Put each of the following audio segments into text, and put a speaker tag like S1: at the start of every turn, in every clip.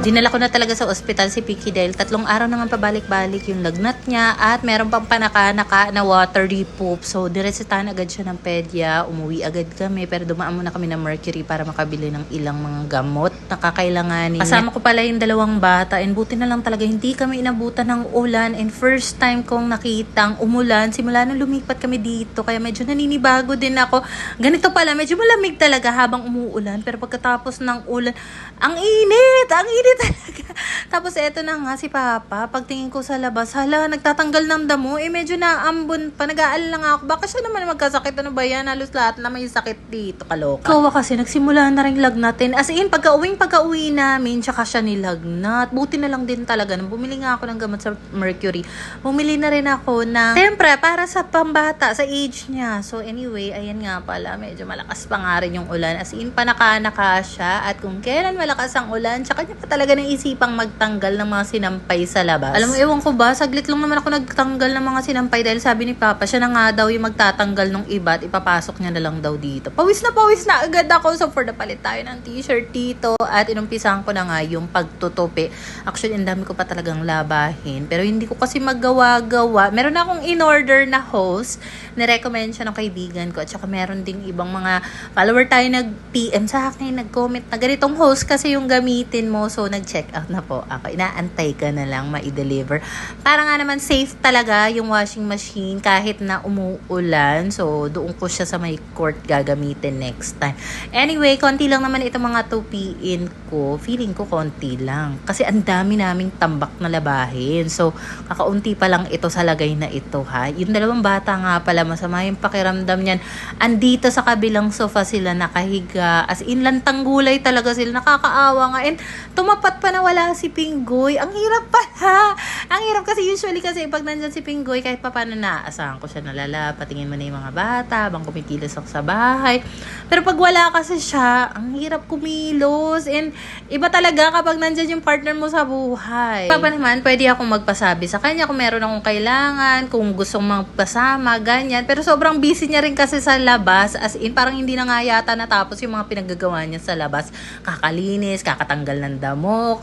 S1: Dinala ko na talaga sa ospital si Picky dahil 3 araw na nga pabalik-balik yung lagnat niya at meron pang panaka-naka na watery poop. So, diresetahan agad siya ng pedya. Umuwi agad kami pero dumaan muna kami ng Mercury para makabili ng ilang mga gamot na kakailanganin. Kasama ko pala yung 2 bata and buti na lang talaga hindi kami inabutan ng ulan and first time kong nakitang umulan simula nung lumipat kami dito. Kaya medyo naninibago din ako. Ganito pala, medyo malamig talaga habang umuulan pero pagkatapos ng ulan, ang init talaga. Tapos eto na nga si Papa, pagtingin ko sa labas, hala, nagtatanggal ng damo, medyo naambon pa, nag-aalala nga ako, baka siya naman magkasakit, ano ba yan, halos lahat na may sakit dito, kaloka. Kawa kasi, nagsimula na rin lagnatin, as in, pagka-uwi namin, tsaka siya nilagnat, buti na lang din talaga, nung bumili nga ako ng gamot sa Mercury, bumili na rin ako ng, siyempre, para sa pambata, sa age niya, so anyway, ayan nga pala, medyo malakas pa nga rin yung ulan, as in, panaka-naka siya, at kung kailan malakas ang ulan, tsaka niya pa talaga naisipang magtanggal ng mga sinampay sa labas. Alam mo, ewan ko ba, saglit lang naman ako nagtanggal ng mga sinampay dahil sabi ni Papa, siya na nga daw yung magtatanggal ng iba at ipapasok niya na lang daw dito. Pawis na agad ako. So, for the palit tayo ng t-shirt dito at inumpisahan ko na nga yung pagtutupi. Actually, ang dami ko pa talagang labahin. Pero hindi ko kasi magawa-gawa. Meron na akong in-order na hose. Nirecommend siya ng kaibigan ko. At saka meron ding ibang mga follower tayo nag-PM sa akin, nag-comment na ganitong hose kasi yung gamitin mo. So, nag-check out na po ako. Inaantay ka na lang ma-deliver. Para nga naman safe talaga yung washing machine kahit na umuulan. So, doon ko siya sa may court gagamitin next time. Anyway, konti lang naman itong mga tupiin ko. Feeling ko konti lang. Kasi ang dami naming tambak na labahin. So, kakaunti pa lang ito sa lagay na ito, ha. Yung 2 bata nga pala, masama yung pakiramdam niyan. Andito sa kabilang sofa sila nakahiga. As in, lantang gulay talaga sila. Nakakaawa nga. And tumapat pa na wala si Pinggoy. Ang hirap pala. Ang hirap kasi usually kasi pag nandyan si Pinggoy, kahit pa paano naasahan ko siya nalala, patingin mo na yung mga bata, habang kumikilos ako sa bahay. Pero pag wala kasi siya, ang hirap kumilos. And iba talaga kapag nandyan yung partner mo sa buhay. Pa naman, pwede akong magpasabi sa kanya kung meron akong kailangan, kung gustong magpasama, ganyan. Pero sobrang busy niya rin kasi sa labas. As in, parang hindi na nga yata natapos yung mga pinaggagawa niya sa labas. Kakalinis, kakatanggal ng damo,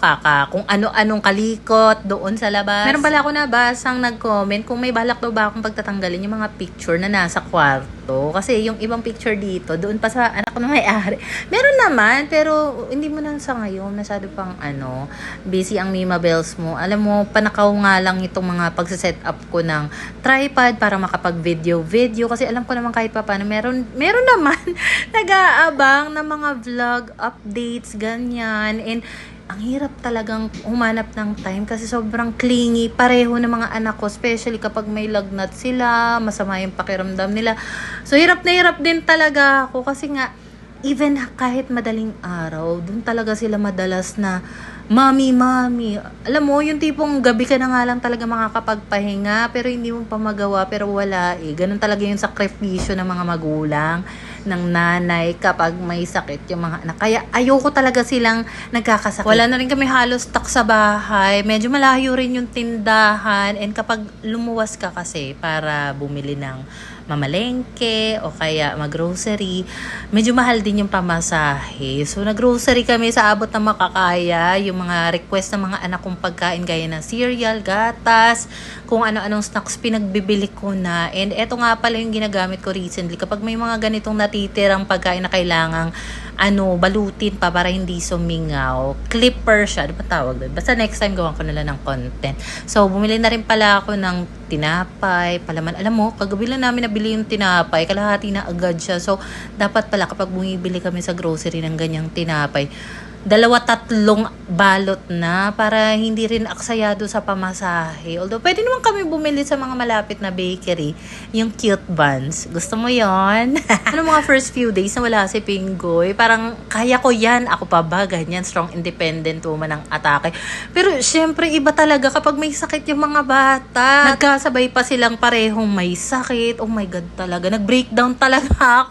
S1: kung ano-anong kalikot doon sa labas. Meron pala ako nabasang nag-comment kung may balak daw ba akong pagtatanggalin yung mga picture na nasa kwarto. Kasi yung ibang picture dito, doon pa sa anak ko na may-ari. Meron naman, pero hindi mo na sa ngayon, masyado pang busy ang Mima Bells mo. Alam mo, panakaw nga lang itong mga pagsaset up ko ng tripod para makapag-video. Kasi alam ko naman kahit pa paano, meron naman nag-aabang ng mga vlog updates, ganyan. And ang hirap talagang humanap ng time kasi sobrang clingy pareho ng mga anak ko, especially kapag may lagnat sila, masama yung pakiramdam nila. So hirap na hirap din talaga ako kasi nga even kahit madaling araw, dun talaga sila madalas na Mami. Alam mo, yung tipong gabi ka na nga lang talaga makakapagpahinga pero hindi mo pa magawa pero wala eh. Ganun talaga yung sakripisyo ng mga magulang, ng nanay kapag may sakit yung mga anak. Kaya ayoko talaga silang nagkakasakit. Wala na rin kami halos tak sa bahay. Medyo malayo rin yung tindahan and kapag lumuwas ka kasi para bumili ng mamalengke o kaya mag-grocery, medyo mahal din yung pamasahe. So, nag-grocery kami sa abot na makakaya. Yung mga request ng mga anak kong pagkain gaya ng cereal, gatas, kung ano-anong snacks pinagbibili ko na. And eto nga pala yung ginagamit ko recently. Kapag may mga ganitong natitirang pagkain na kailangang balutin pa para hindi sumingaw. Clipper siya. Ano ba tawag doon? Basta next time gawan ko nila ng content. So, bumili na rin pala ako ng tinapay, palaman. Alam mo, kagabi lang namin nabili yung tinapay. Kalahati na agad siya. So, dapat pala kapag bumibili kami sa grocery ng ganyang tinapay, 2-3 balot na para hindi rin aksayado sa pamasahe. Although, pwede naman kami bumili sa mga malapit na bakery, yung cute buns. Gusto mo yon? Mga first few days na wala si Pinggoy, parang kaya ko yan. Ako pa ba? Ganyan, strong independent woman ng atake. Pero, syempre, iba talaga kapag may sakit yung mga bata. Nagkasabay pa silang parehong may sakit. Oh my God talaga. Nag-breakdown talaga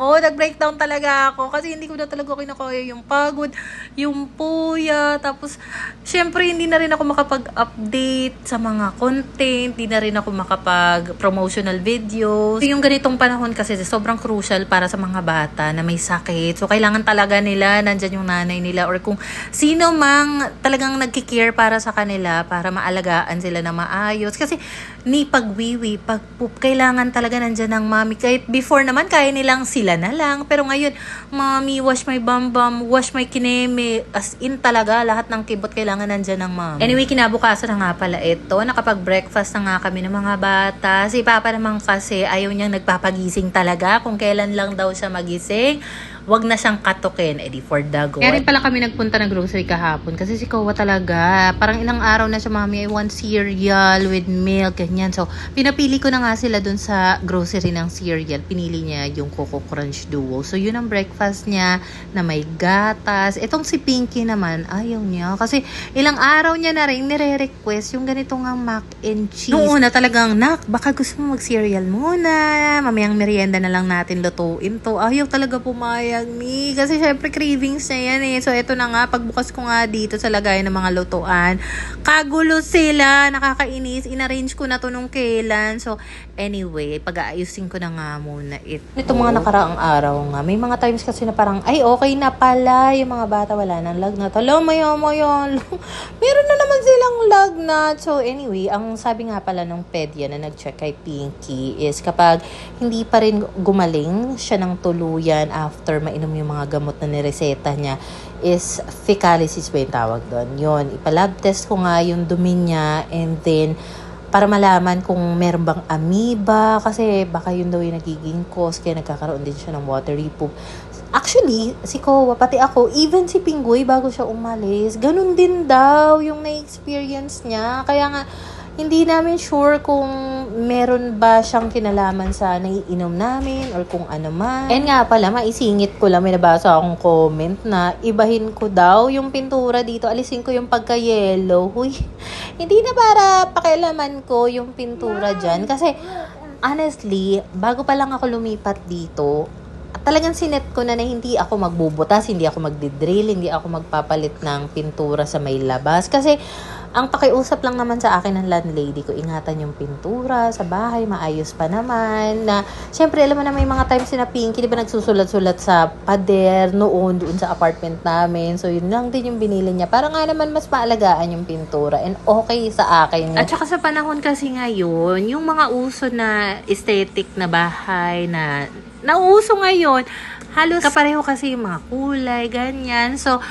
S1: ako. Kasi hindi ko na talaga kinakaya yung pagod, yung puya. Tapos, syempre, hindi na rin ako makapag-update sa mga content. Hindi na rin ako makapag-promotional videos. Yung ganitong panahon kasi sobrang crucial para sa mga bata na may sakit. So, kailangan talaga nila, nandyan yung nanay nila or kung sino mang talagang nagkikare para sa kanila para maalagaan sila na maayos. Kasi, ni pagwiwi, pagpoop, kailangan talaga nandyan ng mami. Kahit before naman, kaya nilang sila na lang. Pero ngayon, mami, wash my bambam, wash my kineme. As in talaga, lahat ng kibot kailangan nandyan ng mami. Anyway, kinabukasan na nga pala ito. Nakapag-breakfast na nga kami ng mga bata. Si Papa naman kasi ayaw niyang nagpapagising talaga. Kung kailan lang daw siya magising, wag na siyang katukin, edi for the go. Kaya rin pala kami nagpunta ng grocery kahapon kasi si Kowa talaga, parang ilang araw na siya, mami, I want cereal with milk, ganyan. So, pinapili ko na nga sila dun sa grocery ng cereal. Pinili niya yung Coco Crunch Duo. So, yun ang breakfast niya na may gatas. Itong si Pinky naman, ayaw niya. Kasi ilang araw niya na rin nire-request yung ganitong nga mac and cheese. Noong una talagang, nak, baka gusto mo mag-cereal muna. Mamayang merienda na lang natin lutuin to. Ayaw talaga pumayag ni. Kasi syempre cravings niya yan eh. So eto na nga, pagbukas ko nga dito sa lagayan ng mga lutuan, kagulo sila, nakakainis. Inarrange ko na to nung kailan. So anyway, pag-aayusin ko na nga muna ito. Ito mga nakaraang araw nga, may mga times kasi na parang, ay okay na pala, yung mga bata wala nang lagnat. Hello, mayo. Meron na naman silang lagnat. So anyway, ang sabi nga pala ng pedya na nag-check kay Pinky is kapag hindi pa rin gumaling siya ng tuluyan after mainom yung mga gamot na nireseta niya, is fecalysis ba yung tawag doon. Yun, ipalab test ko nga yung dumi niya and then para malaman kung meron bang amoeba kasi baka yun daw yung nagiging cause kaya nagkakaroon din siya ng watery poop. Actually, si Kowa, pati ako, even si Pinggoy bago siya umalis, ganun din daw yung na-experience niya. Kaya nga, hindi namin sure kung meron ba siyang kinalaman sa naiinom namin or kung ano man. And nga pala, maisingit ko lang, may nabasa akong comment na ibahin ko daw yung pintura dito, alisin ko yung pagka-yellow. Huy, hindi na para pakialaman ko yung pintura dyan. Kasi, honestly, bago pa lang ako lumipat dito, talagang sinet ko na hindi ako magbubutas, hindi ako magdidrill, hindi ako magpapalit ng pintura sa may labas. Kasi, ang pakiusap lang naman sa akin ng landlady ko, ingatan yung pintura sa bahay, maayos pa naman. Na, syempre, alam mo na may mga times na Pinky, di ba nagsusulat-sulat sa pader noon, doon sa apartment namin. So, yun lang din yung binili niya. Para nga naman mas maalagaan yung pintura. And okay sa akin. At saka sa panahon kasi ngayon, yung mga uso na aesthetic na bahay na nauuso ngayon, halos kapareho kasi yung mga kulay, ganyan. So,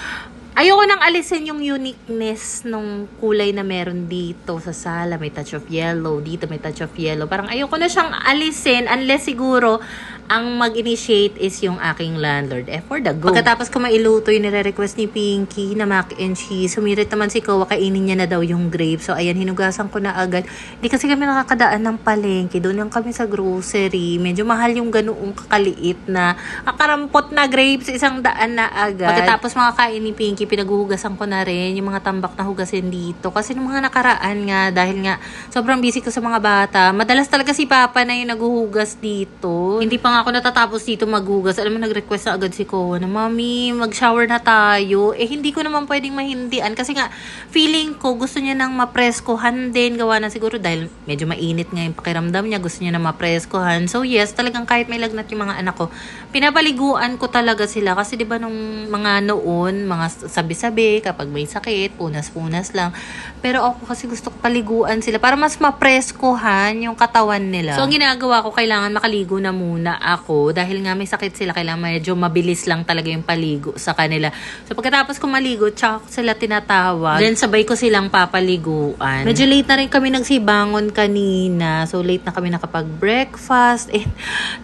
S1: ayoko nang alisin yung uniqueness nung kulay na meron dito sa sala. May touch of yellow. Dito may touch of yellow. Parang ayoko na siyang alisin unless siguro ang mag-initiate is yung aking landlord. For the go. Pagkatapos ko mailuto yung nire-request ni Pinky na mac and cheese, sumirit naman si Kowa, kainin niya na daw yung grape. So, ayan, hinugasan ko na agad. Hindi kasi kami nakakadaan ng palengke. Doon lang kami sa grocery. Medyo mahal yung ganoong kakaliit na kakarampot na grapes. 100 na agad. Pagkatapos makakain ni Pinky, pinaghuhugasan ko na rin yung mga tambak na hugasin dito. Kasi nung mga nakaraan nga, dahil nga sobrang busy ko sa mga bata, madalas talaga si Papa na yung naghuhugas dito. Hindi pa nga ako natatapos dito maghugas. Alam mo, nag-request na agad si Kowa na, Mami, mag-shower na tayo. Hindi ko naman pwedeng mahindian kasi nga, feeling ko gusto niya nang mapreskohan din. Gawa na siguro dahil medyo mainit nga yung pakiramdam niya. Gusto niya na mapreskohan. So yes, talagang kahit may lagnat yung mga anak ko, pinapaliguan ko talaga sila. Kasi diba nung mga noon, mga sabi-sabi, kapag may sakit, punas-punas lang. Pero ako kasi gusto ko paliguan sila para mas mapreskohan yung katawan nila. So ang ginagawa ko, kailangan makaligo na muna ako dahil nga may sakit sila, kailangan medyo mabilis lang talaga yung paligo sa kanila. So pagkatapos ko maligo, tsaka sila tinatawag, then sabay ko silang papaliguan. Medyo late na rin kami nagsibangon kanina, so late na kami nakapag-breakfast,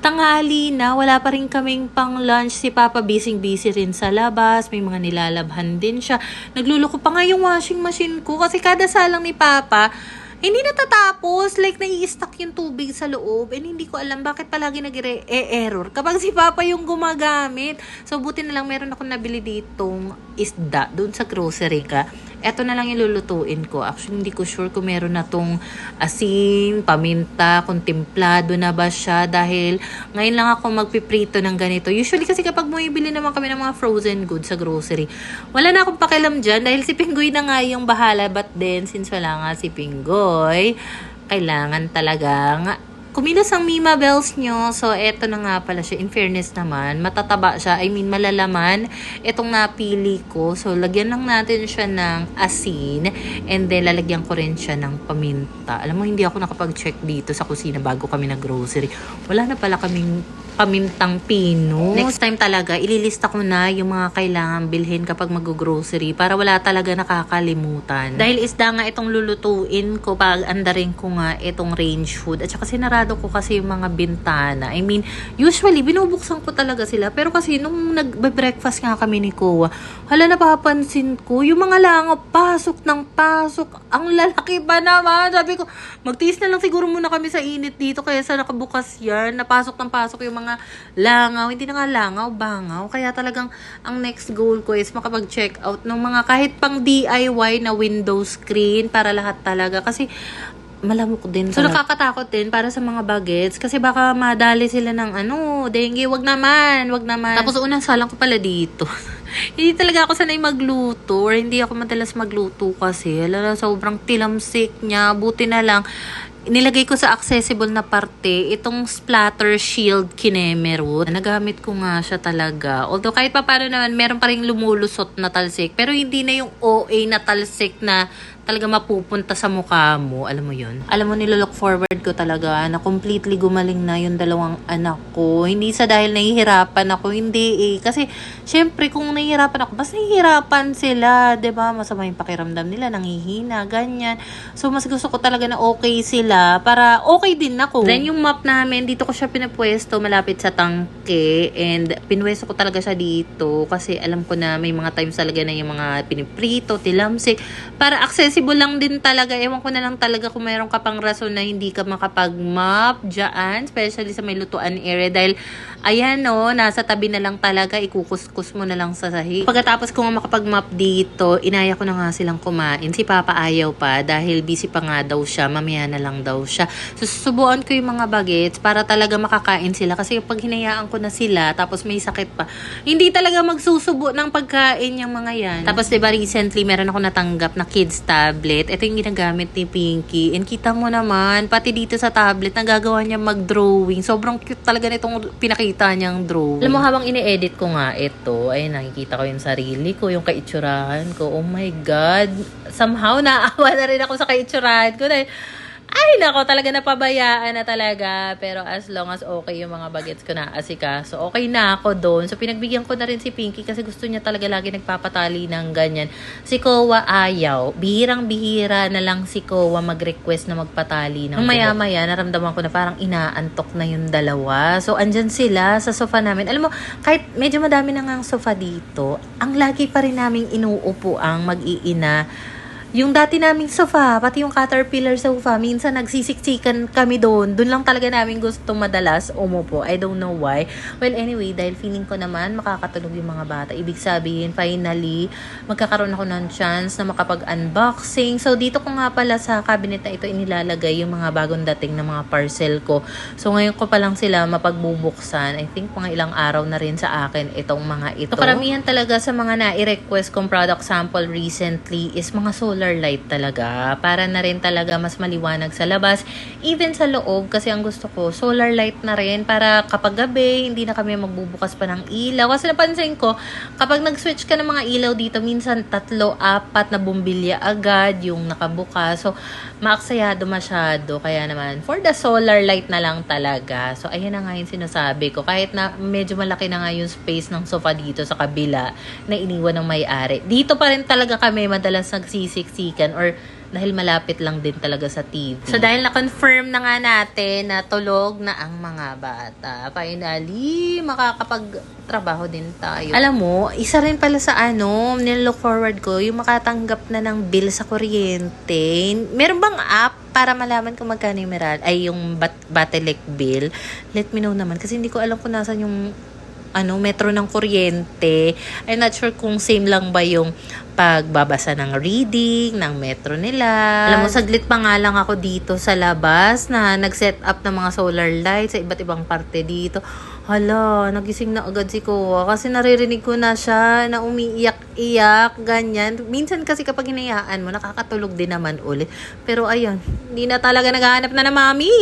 S1: tanghali na, wala pa rin kaming pang lunch. Si Papa busy rin sa labas, may mga nilalabhan din siya. Nagluluko pa nga yung washing machine ko kasi kada salang ni Papa hindi natatapos, like nai-stuck yung tubig sa loob, and hindi ko alam bakit palagi nag-error kapag si Papa yung gumagamit. So buti na lang meron akong nabili ditong isda doon sa grocery ka. eto na lang yung lulutuin ko. Actually, hindi ko sure kung meron na tong asin, paminta, kung templado na ba siya. Dahil ngayon lang ako magpiprito ng ganito. Usually kasi kapag bumibili naman kami ng mga frozen goods sa grocery, wala na akong pakialam dyan. Dahil si Pinggoy na nga yung bahala. But then, since wala nga si Pinggoy, kailangan talagang kumilos ang Mima Bells nyo. So, eto na nga pala siya. In fairness naman, matataba siya. I mean, malalaman. Itong napili ko. So, lagyan lang natin siya ng asin. And then, lalagyan ko rin siya ng paminta. Alam mo, hindi ako nakapag-check dito sa kusina bago kami nag-grocery. Wala na pala kaming pamintang pino. Next time talaga, ililista ko na yung mga kailangan bilhin kapag mag-grocery para wala talaga nakakalimutan. Dahil isda nga itong lulutuin ko, pag-andarin ko nga itong range food. At saka sinarado ko kasi yung mga bintana. I mean, usually, binubuksan ko talaga sila. Pero kasi nung nag-breakfast nga kami ni Kowa, hala, napapansin ko, yung mga langaw, pasok ng pasok. Ang lalaki pa naman. Sabi ko, magtiis na lang siguro muna kami sa init dito kaya sa nakabukas yan. Napasok ng pasok yung mga langaw. Hindi na nga langaw, bangaw. Kaya talagang ang next goal ko is makapag-check out ng mga kahit pang DIY na window screen para lahat talaga. Kasi malamok din. So, nakakatakot din para sa mga bagets. Kasi baka madali sila ng dengue. Wag naman. Tapos unang salang ko pala dito. Hindi talaga ako sanay magluto or hindi ako madalas magluto kasi. Lalo, sobrang tilamsik niya. Buti na lang nilagay ko sa accessible na parte itong splatter shield kinemerut. Nagamit ko nga siya talaga. Although kahit pa paano naman, meron pa rin lumulusot na talsik. Pero hindi na yung OA na talsik na talaga mapupunta sa mukha mo. Alam mo yun? Alam mo, nilolook forward ko talaga na completely gumaling na yung dalawang anak ko. Hindi sa dahil nahihirapan ako. Hindi eh. Kasi, syempre, kung nahihirapan ako, mas nahihirapan sila. 'Di ba? Masama yung pakiramdam nila. Nanghihina, ganyan. So, mas gusto ko talaga na okay sila para okay din ako. Then, yung map namin, dito ko siya pinapwesto malapit sa tangke. And, pinwesto ko talaga siya dito. Kasi, alam ko na may mga times talaga na yung mga piniprito, tilamsik. Para accessible lang din talaga. Ewan ko na lang talaga kung mayroon ka pang rason na hindi ka makapag-map dyan, especially sa may lutuan area. Dahil, ayan nasa tabi na lang talaga, ikukuskus mo na lang sa sahig. Pagkatapos ko nga makapag-map dito, inaya ko na nga silang kumain. Si Papa ayaw pa dahil busy pa nga daw siya, mamaya na lang daw siya. So, susubuan ko yung mga bagets para talaga makakain sila. Kasi pag hinayaan ko na sila, tapos may sakit pa, hindi talaga magsusubo ng pagkain yung mga yan. Tapos, diba, recently, meron ako natanggap na kids tablet. Ito yung ginagamit ni Pinky. And kita mo naman, pati dito sa tablet, nagagawa niya mag-drawing. Sobrang cute talaga nitong pinakita niyang drawing. Alam mo, habang ini-edit ko nga ito, ay nakikita ko yung sarili ko, yung kaitsurahan ko. Oh my God. Somehow, naawa na rin ako sa kaitsurahan ko. Dahil, ay nako, talaga napabayaan na talaga. Pero as long as okay yung mga bagets ko na asika, so okay na ako doon. So pinagbigyan ko na rin si Pinky kasi gusto niya talaga lagi nagpapatali ng ganyan. Si Kowa ayaw. Bihirang-bihira na lang si Kowa mag-request na magpatali ng maya-maya, naramdaman ko na parang inaantok na yung dalawa. So andyan sila sa sofa namin. Alam mo, kahit medyo madami na nga ang sofa dito, ang lagi pa rin naming inuupo ang mag-iina. Yung dati naming sofa, pati yung Caterpillar sofa, minsan nagsisiksikan kami doon. Doon lang talaga namin gusto madalas umupo. I don't know why. Well, anyway, dahil feeling ko naman makakatulog yung mga bata. Ibig sabihin, finally, magkakaroon ako ng chance na makapag-unboxing. So, dito ko nga pala sa cabinet na ito inilalagay yung mga bagong dating na mga parcel ko. So, ngayon ko pa lang sila mapagbubuksan. I think mga ilang araw na rin sa akin itong mga ito. So, karamihan talaga sa mga na-request kong product sample recently is mga solar light talaga. Para na rin talaga mas maliwanag sa labas. Even sa loob, kasi ang gusto ko, solar light na rin para kapag gabi, hindi na kami magbubukas pa ng ilaw. Kasi napansin ko, kapag nag-switch ka ng mga ilaw dito, minsan 3, 4 na bumbilya agad yung nakabukas. So, maaksayado masyado. Kaya naman, for the solar light na lang talaga. So, ayan na nga yung sinasabi ko. Kahit na medyo malaki na nga yung space ng sofa dito sa kabila na iniwan ng may-ari. Dito pa rin talaga kami madalas nagsisiksikan or dahil malapit lang din talaga sa TV. So, dahil na-confirm na nga natin na tulog na ang mga bata, finally, makakapag-trabaho din tayo. Alam mo, isa rin pala sa nilook forward ko, yung makatanggap na ng bill sa kuryente. Meron bang app para malaman kung magkano yung yung Batelic bill? Let me know naman. Kasi hindi ko alam kung nasan yung metro ng kuryente. I'm not sure kung same lang ba yung pagbabasa ng reading, ng metro nila. Alam mo, saglit pa nga lang ako dito sa labas na nag-set up ng mga solar lights sa iba't ibang parte dito. Hala, nagising na agad si Koa kasi naririnig ko na siya na umiiyak-iyak, ganyan. Minsan kasi kapag hinayaan mo, nakakatulog din naman ulit. Pero ayun, hindi na talaga naghahanap na ng mami.